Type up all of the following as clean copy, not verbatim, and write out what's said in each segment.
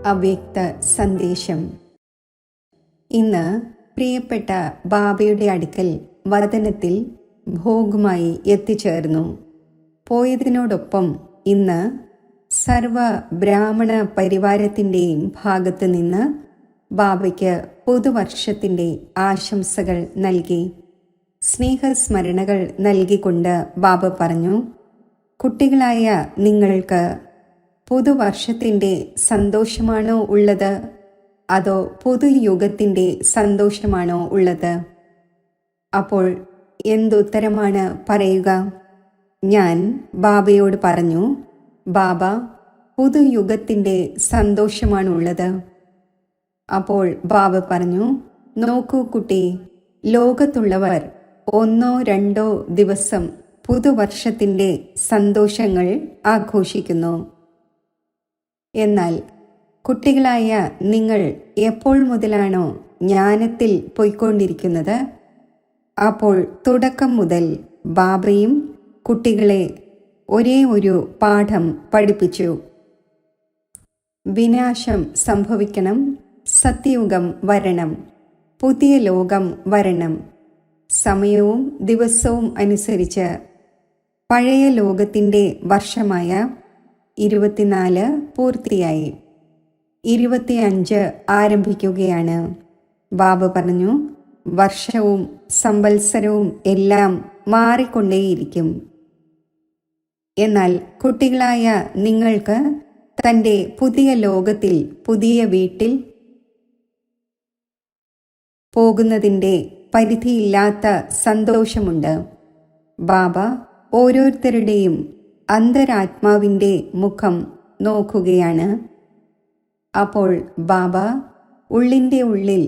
അവ്യക്ത സന്ദേശം. ഇന്ന് പ്രിയപ്പെട്ട ബാബയുടെ അടുക്കൽ വതനത്തിൽ ഭോഗുമായി എത്തിച്ചേർന്നു. പോയതിനോടൊപ്പം ഇന്ന് സർവ ബ്രാഹ്മണ പരിവാരത്തിൻ്റെയും ഭാഗത്തു നിന്ന് ബാബയ്ക്ക് പുതുവർഷത്തിൻ്റെ ആശംസകൾ നൽകി. സ്നേഹസ്മരണകൾ നൽകിക്കൊണ്ട് ബാബ പറഞ്ഞു, കുട്ടികളായ നിങ്ങൾക്ക് പുതുവർഷത്തിൻ്റെ സന്തോഷമാണോ ഉള്ളത്, അതോ പുതുയുഗത്തിൻ്റെ സന്തോഷമാണോ ഉള്ളത്? അപ്പോൾ എന്തുത്തരമാണ് പറയുക? ഞാൻ ബാബയോട് പറഞ്ഞു, ബാബ, പുതുയുഗത്തിൻ്റെ സന്തോഷമാണുള്ളത്. അപ്പോൾ ബാബ പറഞ്ഞു, നോക്കൂ കുട്ടി, ലോകത്തുള്ളവർ 1-2 ദിവസം പുതുവർഷത്തിൻ്റെ സന്തോഷങ്ങൾ ആഘോഷിക്കുന്നു. എന്നാൽ കുട്ടികളായ നിങ്ങൾ എപ്പോൾ മുതലാണോ ജ്ഞാനത്തിൽ പോയിക്കൊണ്ടിരിക്കുന്നത്, അപ്പോൾ തുടക്കം മുതൽ ബാബയും കുട്ടികളെ ഒരേ ഒരു പാഠം പഠിപ്പിച്ചു. വിനാശം സംഭവിക്കണം, സത്യയുഗം വരണം, പുതിയ ലോകം വരണം. സമയവും ദിവസവും അനുസരിച്ച് പഴയ ലോകത്തിൻ്റെ വർഷമായ 24 പൂർത്തിയായി, 25 ആരംഭിക്കുകയാണ്. ബാബ പറഞ്ഞു, വർഷവും സംവത്സരവും എല്ലാം മാറിക്കൊണ്ടേയിരിക്കും. എന്നാൽ കുട്ടികളായ നിങ്ങൾക്ക് തൻ്റെ പുതിയ ലോകത്തിൽ, പുതിയ വീട്ടിൽ പോകുന്നതിൻ്റെ പരിധിയില്ലാത്ത സന്തോഷമുണ്ട്. ബാബ ഓരോരുത്തരുടെയും അന്തരാത്മാവിൻ്റെ മുഖം നോക്കുകയാണ്. അപ്പോൾ ബാബ ഉള്ളിൻ്റെ ഉള്ളിൽ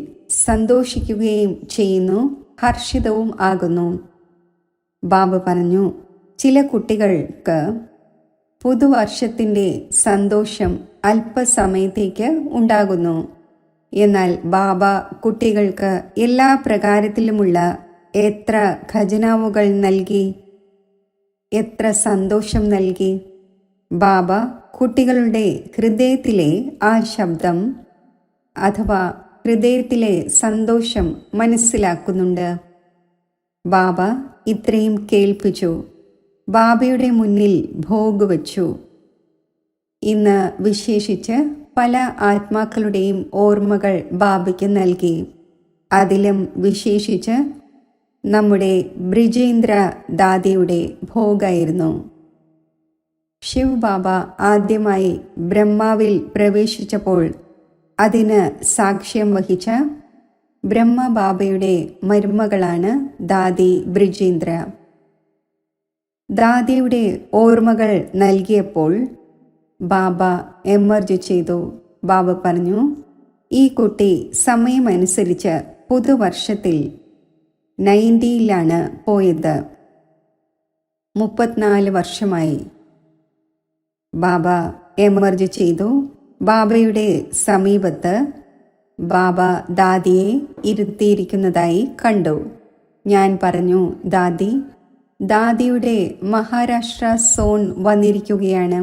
സന്തോഷിക്കുകയും ചെയ്യുന്നു, ഹർഷിതവും ആകുന്നു. ബാബ പറഞ്ഞു, ചില കുട്ടികൾക്ക് പുതുവർഷത്തിൻ്റെ സന്തോഷം അല്പസമയത്തേക്ക് ഉണ്ടാകുന്നു. എന്നാൽ ബാബ കുട്ടികൾക്ക് എല്ലാ പ്രകാരത്തിലുമുള്ള എത്ര ഖജനാവുകൾ നൽകി, എത്ര സന്തോഷം നൽകി. ബാബ കുട്ടികളുടെ ഹൃദയത്തിലെ ആ ശബ്ദം അഥവാ ഹൃദയത്തിലെ സന്തോഷം മനസ്സിലാക്കുന്നുണ്ട്. ബാബ ഇത്രയും കേൾപ്പിച്ചു, ബാബയുടെ മുന്നിൽ ഭോഗ് വച്ചു. ഇന്ന് വിശേഷിച്ച് പല ആത്മാക്കളുടെയും ഓർമ്മകൾ ബാബയ്ക്ക് നൽകി. അതിലും വിശേഷിച്ച് നമ്മുടെ ബ്രിജേന്ദ്ര ദാദിയുടെ ഭോഗായിരുന്നു. ശിവ് ബാബ ആദ്യമായി ബ്രഹ്മാവിൽ പ്രവേശിച്ചപ്പോൾ അതിന് സാക്ഷ്യം വഹിച്ച ബ്രഹ്മബാബയുടെ മരുമകളാണ് ദാദി ബ്രിജേന്ദ്ര. ദാദിയുടെ ഓർമ്മകൾ നൽകിയപ്പോൾ ബാബ എമർജ് ചെയ്തു. ബാബ പറഞ്ഞു, ഈ കുട്ടി സമയമനുസരിച്ച് പുതുവർഷത്തിൽ 90ലാണ് പോയത്. 34 വർഷമായി. ബാബ എമർജ് ചെയ്തു. ബാബയുടെ സമീപത്ത് ബാബ ദാദിയെ ഇരുത്തിയിരിക്കുന്നതായി കണ്ടു. ഞാൻ പറഞ്ഞു, ദാദിയുടെ മഹാരാഷ്ട്ര സോൺ വന്നിരിക്കുകയാണ്.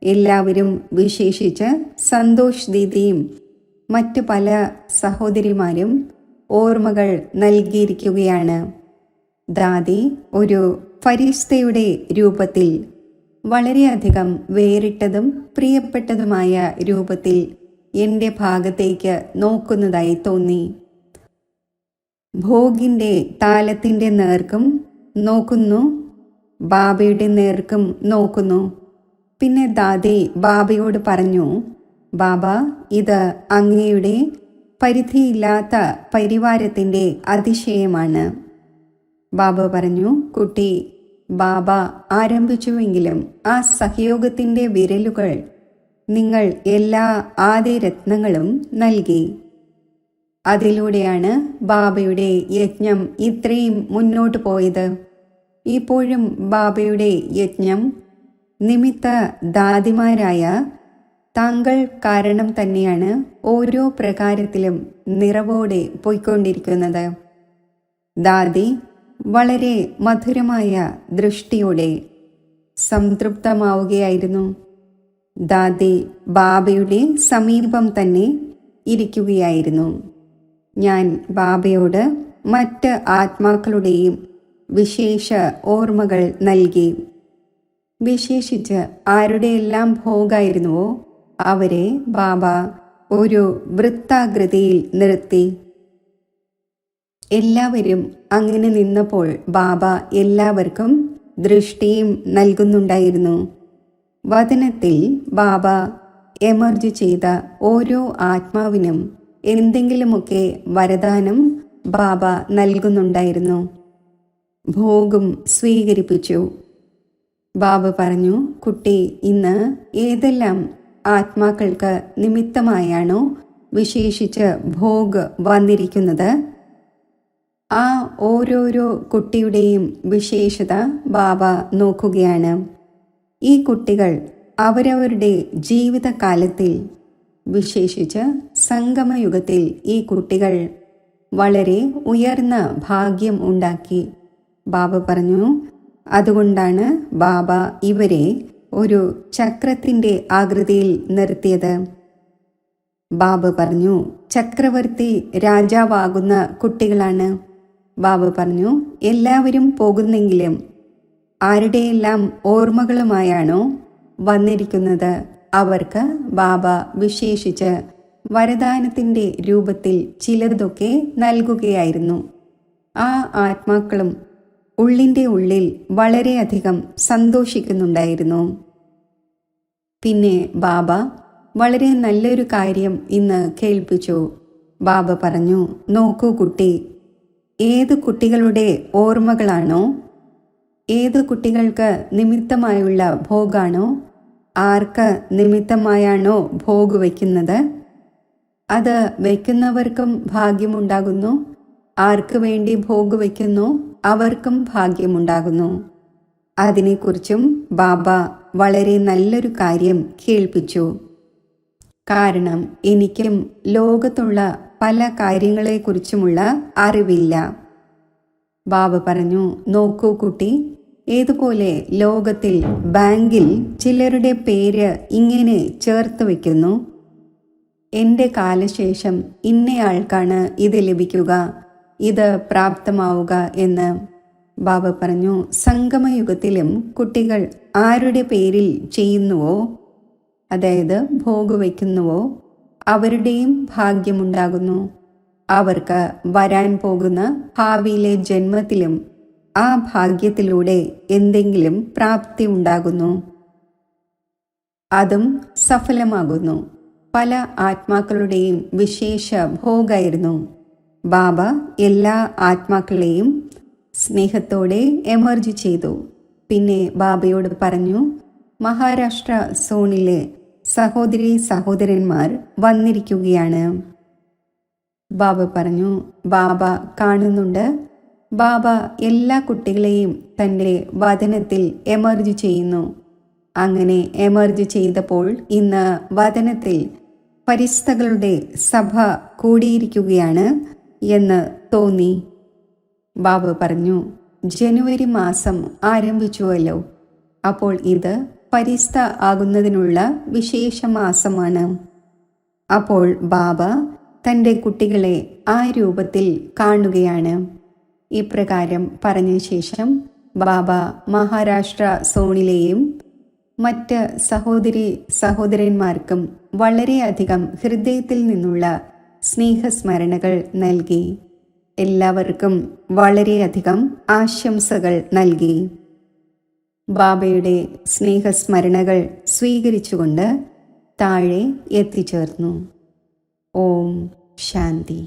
എല്ലാവരും, വിശേഷിച്ച് സന്തോഷ് ദീദിയും മറ്റു പല സഹോദരിമാരും ഓർമ്മകൾ നൽകിയിരിക്കുകയാണ്. ദാദി ഒരു ഫരിസ്തയുടെ രൂപത്തിൽ, വളരെയധികം വേറിട്ടതും പ്രിയപ്പെട്ടതുമായ രൂപത്തിൽ എൻ്റെ ഭാഗത്തേക്ക് നോക്കുന്നതായി തോന്നി. ഭോഗിൻ്റെ താലത്തിൻ്റെ നേർക്കും നോക്കുന്നു, ബാബയുടെ നേർക്കും നോക്കുന്നു. പിന്നെ ദാദി ബാബയോട് പറഞ്ഞു, ബാബ, ഇത് അങ്ങയുടെ പരിധിയില്ലാത്ത പരിവാരത്തിൻ്റെ അതിശയമാണ്. ബാബ പറഞ്ഞു, കുട്ടി, ബാബ ആരംഭിച്ചുവെങ്കിലും ആ സഹയോഗത്തിൻ്റെ വിരലുകൾ നിങ്ങൾ എല്ലാ ആദിരത്നങ്ങളും നൽകി. അതിലൂടെയാണ് ബാബയുടെ യജ്ഞം ഇത്രയും മുന്നോട്ട് പോയത്. ഇപ്പോഴും ബാബയുടെ യജ്ഞം നിമിത്ത ദാദിമാരായ താങ്കൾ കാരണം തന്നെയാണ് ഓരോ പ്രകാരത്തിലും നിറവോടെ പോയിക്കൊണ്ടിരിക്കുന്നത്. ദാദി വളരെ മധുരമായ ദൃഷ്ടിയോടെ സംതൃപ്തമാവുകയായിരുന്നു. ദാദി ബാബയുടെ സമീപം തന്നെ ഇരിക്കുകയായിരുന്നു. ഞാൻ ബാബയോട് മറ്റ് ആത്മാക്കളുടെയും വിശേഷ ഓർമ്മകൾ നൽകി. വിശേഷിച്ച് ആരുടെയെല്ലാം ഭോഗായിരുന്നുവോ അവരെ ബാബ ഒരു വൃത്താകൃതിയിൽ നിർത്തി. എല്ലാവരും അങ്ങനെ നിന്നപ്പോൾ ബാബ എല്ലാവർക്കും ദൃഷ്ടിയും നൽകുന്നുണ്ടായിരുന്നു. വദനത്തിൽ ബാബ എമർജ് ചെയ്ത ഓരോ ആത്മാവിനും എന്തെങ്കിലുമൊക്കെ വരദാനം ബാബ നൽകുന്നുണ്ടായിരുന്നു. ഭോഗം സ്വീകരിപ്പിച്ചു. ബാബ പറഞ്ഞു, കുട്ടി, ഇന്ന് ഏതെല്ലാം ആത്മാക്കൾക്ക് നിമിത്തമായാണോ വിശേഷിച്ച് ഭോഗ് വന്നിരിക്കുന്നത്, ആ ഓരോരോ കുട്ടിയുടെയും വിശേഷത ബാബ നോക്കുകയാണ്. ഈ കുട്ടികൾ അവരവരുടെ ജീവിതകാലത്തിൽ, വിശേഷിച്ച് സംഗമയുഗത്തിൽ ഈ കുട്ടികൾ വളരെ ഉയർന്ന ഭാഗ്യം ഉണ്ടാക്കി. ബാബ പറഞ്ഞു, അതുകൊണ്ടാണ് ബാബ ഇവരെ ഒരു ചക്രത്തിൻ്റെ ആകൃതിയിൽ നിർത്തിയത്. ബാബ പറഞ്ഞു, ചക്രവർത്തി രാജാവാകുന്ന കുട്ടികളാണ്. ബാബ പറഞ്ഞു, എല്ലാവരും പോകുന്നെങ്കിലും ആരുടെയെല്ലാം ഓർമ്മകളുമായാണോ വന്നിരിക്കുന്നത് അവർക്ക് ബാബ വിശേഷിച്ച് വരദാനത്തിൻ്റെ രൂപത്തിൽ ചിലതൊക്കെ നൽകുകയായിരുന്നു. ആ ആത്മാക്കളും ഉള്ളിൻ്റെ ഉള്ളിൽ വളരെയധികം സന്തോഷിക്കുന്നുണ്ടായിരുന്നു. പിന്നെ ബാബ വളരെ നല്ലൊരു കാര്യം ഇന്ന് കേൾപ്പിച്ചു. ബാബ പറഞ്ഞു, നോക്കൂ കുട്ടി, ഏത് കുട്ടികളുടെ ഓർമ്മകളാണോ, ഏത് കുട്ടികൾക്ക് നിമിത്തമായുള്ള ഭോഗാണോ, ആർക്ക് നിമിത്തമായാണോ ഭോഗ് വയ്ക്കുന്നത്, അത് വയ്ക്കുന്നവർക്കും ഭാഗ്യമുണ്ടാകുന്നു. ആർക്ക് വേണ്ടി ഭോഗ് വയ്ക്കുന്നു അവർക്കും ഭാഗ്യമുണ്ടാകുന്നു. അതിനെക്കുറിച്ചും ബാബ വളരെ നല്ലൊരു കാര്യം കേൾപ്പിച്ചു. കാരണം എനിക്കും ലോകത്തുള്ള പല കാര്യങ്ങളെക്കുറിച്ചുമുള്ള അറിവില്ല. ബാബ പറഞ്ഞു, നോക്കൂ കുട്ടി, ഏതുപോലെ ലോകത്തിൽ ബാങ്കിൽ ചിലരുടെ പേര് ഇങ്ങനെ ചേർത്ത് വയ്ക്കുന്നു, എൻ്റെ കാലശേഷം ഇന്നയാൾക്കാണ് ഇത് ലഭിക്കുക, ഇത് പ്രാപ്തമാവുക എന്ന്. ബാബ പറഞ്ഞു, സംഗമയുഗത്തിലും കുട്ടികൾ ആരുടെ പേരിൽ ചെയ്യുന്നുവോ, അതായത് ഭോഗ് വയ്ക്കുന്നുവോ, അവരുടെയും ഭാഗ്യമുണ്ടാകുന്നു. അവർക്ക് വരാൻ പോകുന്ന ഭാവിയിലെ ജന്മത്തിലും ആ ഭാഗ്യത്തിലൂടെ എന്തെങ്കിലും പ്രാപ്തി ഉണ്ടാകുന്നു, അതും സഫലമാകുന്നു. പല ആത്മാക്കളുടെയും വിശേഷ ഭോഗായിരുന്നു. ബാബ എല്ലാ ആത്മാക്കളെയും സ്നേഹത്തോടെ എമർജ് ചെയ്തു. പിന്നെ ബാബയോട് പറഞ്ഞു, മഹാരാഷ്ട്ര സോണിലെ സഹോദരി സഹോദരന്മാർ വന്നിരിക്കുകയാണ്. ബാബ പറഞ്ഞു, ബാബ കാണുന്നുണ്ട്. ബാബ എല്ലാ കുട്ടികളെയും തൻ്റെ വദനത്തിൽ എമർജ് ചെയ്യുന്നു. അങ്ങനെ എമർജ് ചെയ്തപ്പോൾ ഇന്ന് വദനത്തിൽ ഫരിസ്തകളുടെ സഭ കൂടിയിരിക്കുകയാണ് എന്ന് തോന്നി. ബാബ പറഞ്ഞു, ജനുവരി മാസം ആരംഭിച്ചുവല്ലോ, അപ്പോൾ ഇത് ഫരിസ്ത ആകുന്നതിനുള്ള വിശേഷ മാസമാണ്. അപ്പോൾ ബാബ തൻ്റെ കുട്ടികളെ ആ രൂപത്തിൽ കാണുകയാണ്. ഇപ്രകാരം പറഞ്ഞ ശേഷം ബാബ മഹാരാഷ്ട്ര സോണിലെയും മറ്റ് സഹോദരി സഹോദരന്മാർക്കും വളരെയധികം ഹൃദയത്തിൽ നിന്നുള്ള സ്നേഹസ്മരണകൾ നൽകി. എല്ലാവർക്കും വളരെയധികം ആശംസകൾ നൽകി. ബാബയുടെ സ്നേഹസ്മരണകൾ സ്വീകരിച്ചുകൊണ്ട് താഴെ എത്തിച്ചേർന്നു. ഓം ശാന്തി.